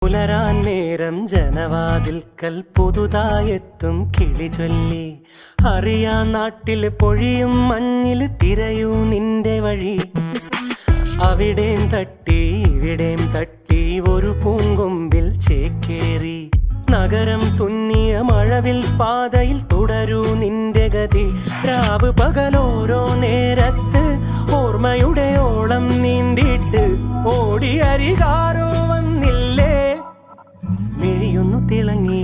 പുലരാൻ നേരം ജനവാതിൽക്കൽ പുതുതായെത്തും കിളി ചൊല്ലി. അറിയാ നാട്ടിൽ പൊഴിയും മഞ്ഞിൽ തിരയൂ നിന്റെ വഴി. അവിടേം തട്ടി ഇവിടേം തട്ടി ഒരു പൂങ്കൊമ്പിൽ ചേക്കേറി. നഗരം തുന്നിയ മഴവിൽ പാതയിൽ തുടരൂ നിന്റെ ഗതി. രാവ് പകലോരോ നേരത്ത് ഓർമ്മയുടെ ഓളം നീന്തിയിട്ട് ഓടി അരികാരോ വന്നില്ലേ. മിഴിയൊന്നു തിളങ്ങി